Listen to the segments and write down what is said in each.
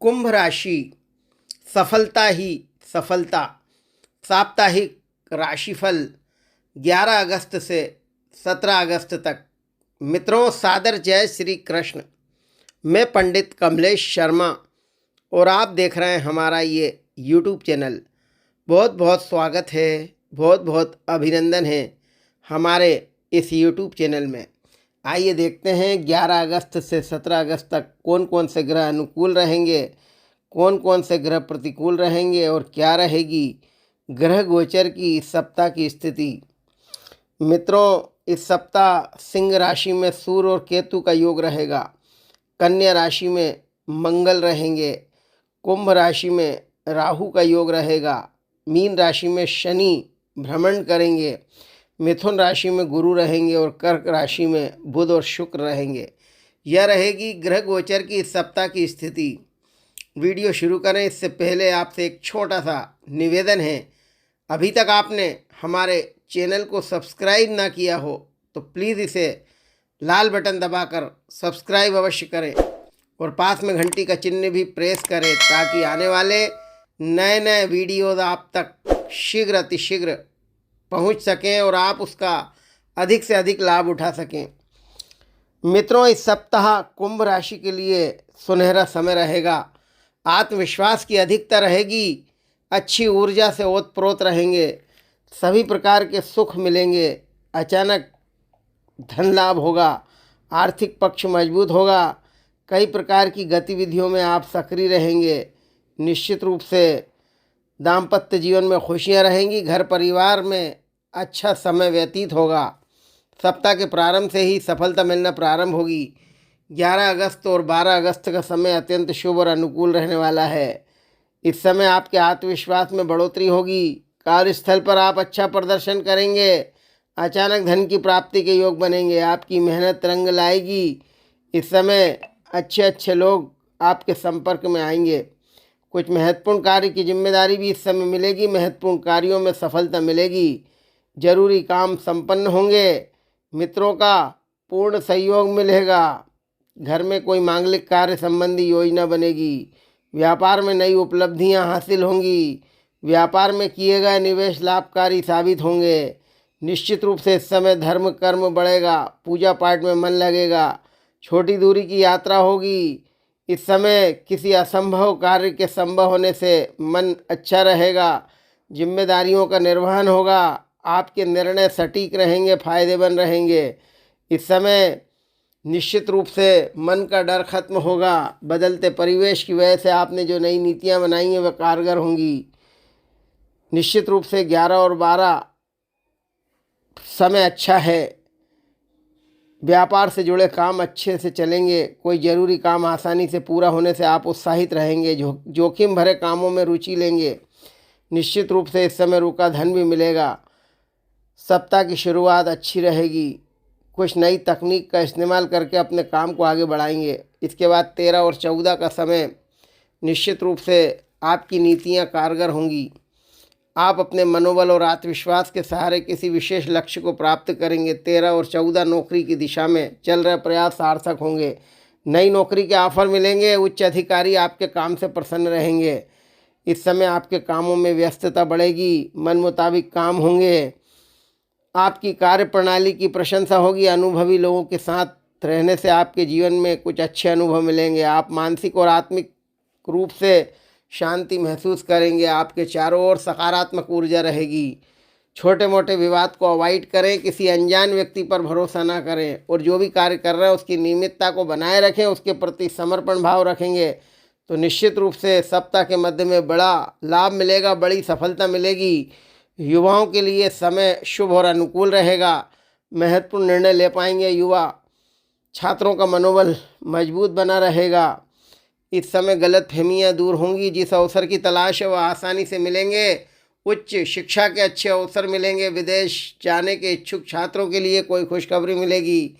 कुंभ राशि सफलता ही सफलता साप्ताहिक राशिफल 11 अगस्त से 17 अगस्त तक। मित्रों, सादर जय श्री कृष्ण। मैं पंडित कमलेश शर्मा और आप देख रहे हैं हमारा ये यूट्यूब चैनल। बहुत बहुत स्वागत है, बहुत बहुत अभिनंदन है हमारे इस यूट्यूब चैनल में। आइए देखते हैं 11 अगस्त से 17 अगस्त तक कौन कौन से ग्रह अनुकूल रहेंगे, कौन कौन से ग्रह प्रतिकूल रहेंगे और क्या रहेगी ग्रह गोचर की इस सप्ताह की स्थिति। मित्रों, इस सप्ताह सिंह राशि में सूर्य और केतु का योग रहेगा। कन्या राशि में मंगल रहेंगे। कुंभ राशि में राहु का योग रहेगा। मीन राशि में शनि भ्रमण करेंगे। मिथुन राशि में गुरु रहेंगे और कर्क राशि में बुध और शुक्र रहेंगे। यह रहेगी ग्रह गोचर की इस सप्ताह की स्थिति। वीडियो शुरू करें इससे पहले आपसे एक छोटा सा निवेदन है। अभी तक आपने हमारे चैनल को सब्सक्राइब ना किया हो तो प्लीज़ इसे लाल बटन दबाकर सब्सक्राइब अवश्य करें और पास में घंटी का चिन्ह भी प्रेस करें ताकि आने वाले नए नए वीडियोज़ आप तक शीघ्र अतिशीघ्र पहुंच सकें और आप उसका अधिक से अधिक लाभ उठा सकें। मित्रों, इस सप्ताह कुंभ राशि के लिए सुनहरा समय रहेगा। आत्मविश्वास की अधिकता रहेगी। अच्छी ऊर्जा से ओतप्रोत रहेंगे। सभी प्रकार के सुख मिलेंगे। अचानक धन लाभ होगा। आर्थिक पक्ष मजबूत होगा। कई प्रकार की गतिविधियों में आप सक्रिय रहेंगे। निश्चित रूप से दाम्पत्य जीवन में खुशियां रहेंगी। घर परिवार में अच्छा समय व्यतीत होगा। सप्ताह के प्रारंभ से ही सफलता मिलना प्रारंभ होगी। 11 अगस्त और 12 अगस्त का समय अत्यंत शुभ और अनुकूल रहने वाला है। इस समय आपके आत्मविश्वास में बढ़ोतरी होगी। कार्यस्थल पर आप अच्छा प्रदर्शन करेंगे। अचानक धन की प्राप्ति के योग बनेंगे। आपकी मेहनत रंग लाएगी। इस समय अच्छे अच्छे लोग आपके संपर्क में आएंगे। कुछ महत्वपूर्ण कार्य की जिम्मेदारी भी इस समय मिलेगी। महत्वपूर्ण कार्यों में सफलता मिलेगी। जरूरी काम संपन्न होंगे। मित्रों का पूर्ण सहयोग मिलेगा। घर में कोई मांगलिक कार्य संबंधी योजना बनेगी। व्यापार में नई उपलब्धियां हासिल होंगी। व्यापार में किए गए निवेश लाभकारी साबित होंगे। निश्चित रूप से इस समय धर्म कर्म बढ़ेगा। पूजा पाठ में मन लगेगा। छोटी दूरी की यात्रा होगी। इस समय किसी असंभव कार्य के संभव होने से मन अच्छा रहेगा। जिम्मेदारियों का निर्वहन होगा। आपके निर्णय सटीक रहेंगे, फायदेमंद रहेंगे। इस समय निश्चित रूप से मन का डर खत्म होगा। बदलते परिवेश की वजह से आपने जो नई नीतियां बनाई हैं वह कारगर होंगी। निश्चित रूप से 11 और 12 समय अच्छा है। व्यापार से जुड़े काम अच्छे से चलेंगे। कोई ज़रूरी काम आसानी से पूरा होने से आप उत्साहित रहेंगे। जोखिम भरे कामों में रुचि लेंगे। निश्चित रूप से इस समय रुका धन भी मिलेगा। सप्ताह की शुरुआत अच्छी रहेगी। कुछ नई तकनीक का इस्तेमाल करके अपने काम को आगे बढ़ाएंगे। इसके बाद 13 और 14 का समय निश्चित रूप से आपकी नीतियां कारगर होंगी। आप अपने मनोबल और आत्मविश्वास के सहारे किसी विशेष लक्ष्य को प्राप्त करेंगे। 13 और 14 नौकरी की दिशा में चल रहे प्रयास सार्थक होंगे। नई नौकरी के ऑफर मिलेंगे। उच्च अधिकारी आपके काम से प्रसन्न रहेंगे। इस समय आपके कामों में व्यस्तता बढ़ेगी। मन मुताबिक काम होंगे। आपकी कार्य प्रणाली की प्रशंसा होगी। अनुभवी लोगों के साथ रहने से आपके जीवन में कुछ अच्छे अनुभव मिलेंगे। आप मानसिक और आत्मिक रूप से शांति महसूस करेंगे। आपके चारों ओर सकारात्मक ऊर्जा रहेगी। छोटे मोटे विवाद को अवॉइड करें। किसी अनजान व्यक्ति पर भरोसा ना करें और जो भी कार्य कर रहे हैं उसकी नियमितता को बनाए रखें। उसके प्रति समर्पण भाव रखेंगे तो निश्चित रूप से सप्ताह के मध्य में बड़ा लाभ मिलेगा, बड़ी सफलता मिलेगी। युवाओं के लिए समय शुभ और अनुकूल रहेगा। महत्वपूर्ण निर्णय ले पाएंगे युवा। छात्रों का मनोबल मजबूत बना रहेगा। इस समय गलतफहमियां दूर होंगी। जिस अवसर की तलाश है वह आसानी से मिलेंगे। उच्च शिक्षा के अच्छे अवसर मिलेंगे। विदेश जाने के इच्छुक छात्रों के लिए कोई खुशखबरी मिलेगी।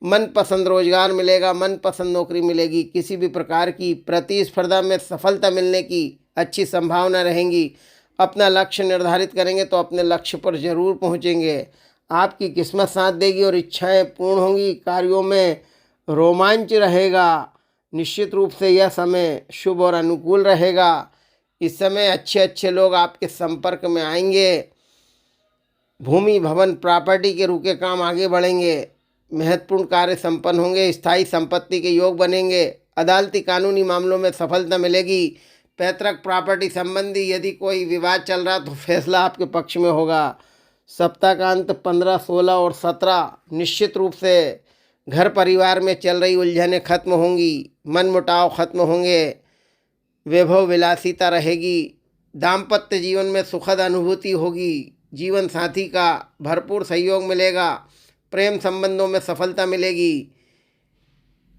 मनपसंद रोजगार मिलेगा। मनपसंद नौकरी मिलेगी। किसी भी प्रकार की प्रतिस्पर्धा में सफलता मिलने की अच्छी संभावना रहेंगी। अपना लक्ष्य निर्धारित करेंगे तो अपने लक्ष्य पर जरूर पहुंचेंगे। आपकी किस्मत साथ देगी और इच्छाएं पूर्ण होंगी। कार्यों में रोमांच रहेगा। निश्चित रूप से यह समय शुभ और अनुकूल रहेगा। इस समय अच्छे अच्छे लोग आपके संपर्क में आएंगे। भूमि भवन प्रॉपर्टी के रुके काम आगे बढ़ेंगे। महत्वपूर्ण कार्य संपन्न होंगे। स्थायी संपत्ति के योग बनेंगे। अदालती कानूनी मामलों में सफलता मिलेगी। पैतृक प्रॉपर्टी संबंधी यदि कोई विवाद चल रहा तो फैसला आपके पक्ष में होगा। सप्ताह का अंत 15, 16 और 17 निश्चित रूप से घर परिवार में चल रही उलझनें खत्म होंगी। मनमुटाव खत्म होंगे। वैभव विलासिता रहेगी। दाम्पत्य जीवन में सुखद अनुभूति होगी। जीवन साथी का भरपूर सहयोग मिलेगा। प्रेम संबंधों में सफलता मिलेगी।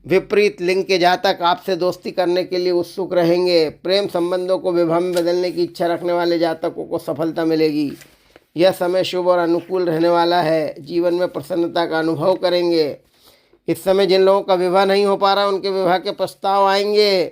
विपरीत लिंग के जातक आपसे दोस्ती करने के लिए उत्सुक रहेंगे। प्रेम संबंधों को विवाह में बदलने की इच्छा रखने वाले जातकों को सफलता मिलेगी। यह समय शुभ और अनुकूल रहने वाला है। जीवन में प्रसन्नता का अनुभव करेंगे। इस समय जिन लोगों का विवाह नहीं हो पा रहा उनके विवाह के प्रस्ताव आएंगे।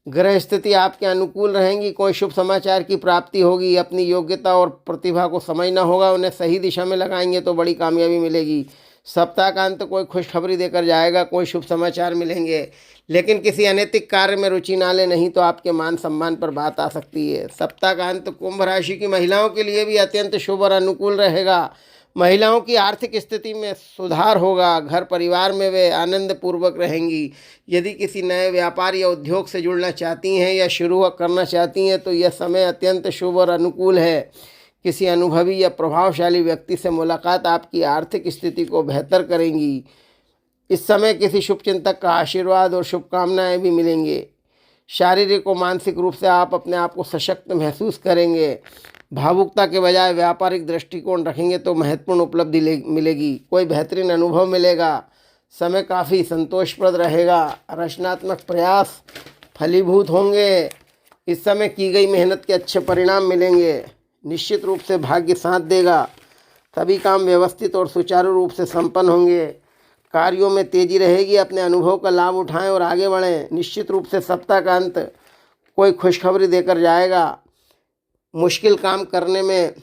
ग्रह स्थिति आपके अनुकूल रहेंगी। कोई शुभ समाचार की प्राप्ति होगी। अपनी योग्यता और प्रतिभा को समझना होगा। उन्हें सही दिशा में लगाएंगे तो बड़ी कामयाबी मिलेगी। सप्ताह का अंत कोई खुशखबरी देकर जाएगा। कोई शुभ समाचार मिलेंगे। लेकिन किसी अनैतिक कार्य में रुचि ना ले, नहीं तो आपके मान सम्मान पर बात आ सकती है। सप्ताह का अंत कुंभ राशि की महिलाओं के लिए भी अत्यंत शुभ और अनुकूल रहेगा। महिलाओं की आर्थिक स्थिति में सुधार होगा। घर परिवार में वे आनंद पूर्वक रहेंगी। यदि किसी नए व्यापार या उद्योग से जुड़ना चाहती हैं या शुरू करना चाहती हैं तो यह समय अत्यंत शुभ और अनुकूल है। किसी अनुभवी या प्रभावशाली व्यक्ति से मुलाकात आपकी आर्थिक स्थिति को बेहतर करेंगी। इस समय किसी शुभचिंतक का आशीर्वाद और शुभकामनाएं भी मिलेंगे। शारीरिक और मानसिक रूप से आप अपने आप को सशक्त महसूस करेंगे। भावुकता के बजाय व्यापारिक दृष्टिकोण रखेंगे तो महत्वपूर्ण उपलब्धि मिलेगी। कोई बेहतरीन अनुभव मिलेगा। समय काफ़ी संतोषप्रद रहेगा। रचनात्मक प्रयास फलीभूत होंगे। इस समय की गई मेहनत के अच्छे परिणाम मिलेंगे। निश्चित रूप से भाग्य साथ देगा। सभी काम व्यवस्थित और सुचारू रूप से संपन्न होंगे। कार्यों में तेजी रहेगी। अपने अनुभव का लाभ उठाएं और आगे बढ़ें। निश्चित रूप से सप्ताह का अंत कोई खुशखबरी देकर जाएगा। मुश्किल काम करने में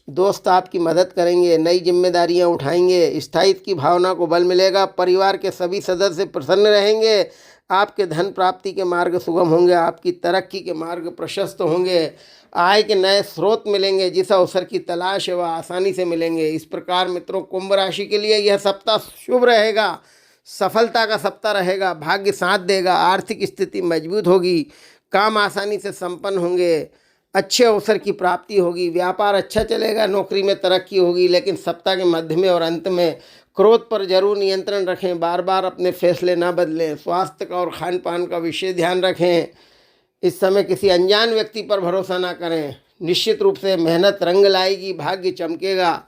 दोस्त आपकी मदद करेंगे। नई जिम्मेदारियां उठाएंगे। स्थायित्व की भावना को बल मिलेगा। परिवार के सभी सदस्य प्रसन्न रहेंगे। आपके धन प्राप्ति के मार्ग सुगम होंगे। आपकी तरक्की के मार्ग प्रशस्त होंगे। आय के नए स्रोत मिलेंगे। जिस अवसर की तलाश है वह आसानी से मिलेंगे। इस प्रकार मित्रों, कुंभ राशि के लिए यह सप्ताह शुभ रहेगा। सफलता का सप्ताह रहेगा। भाग्य साथ देगा। आर्थिक स्थिति मजबूत होगी। काम आसानी से संपन्न होंगे। अच्छे अवसर की प्राप्ति होगी। व्यापार अच्छा चलेगा। नौकरी में तरक्की होगी। लेकिन सप्ताह के मध्य में और अंत में क्रोध पर जरूर नियंत्रण रखें। बार बार अपने फैसले ना बदलें। स्वास्थ्य का और खान पान का विशेष ध्यान रखें। इस समय किसी अनजान व्यक्ति पर भरोसा ना करें। निश्चित रूप से मेहनत रंग लाएगी। भाग्य चमकेगा।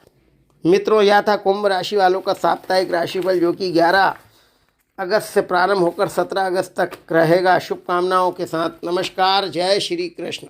मित्रों, यह था कुंभ राशि वालों का साप्ताहिक राशिफल, जो कि 11 अगस्त से प्रारंभ होकर 17 अगस्त तक रहेगा। शुभकामनाओं के साथ नमस्कार। जय श्री कृष्ण।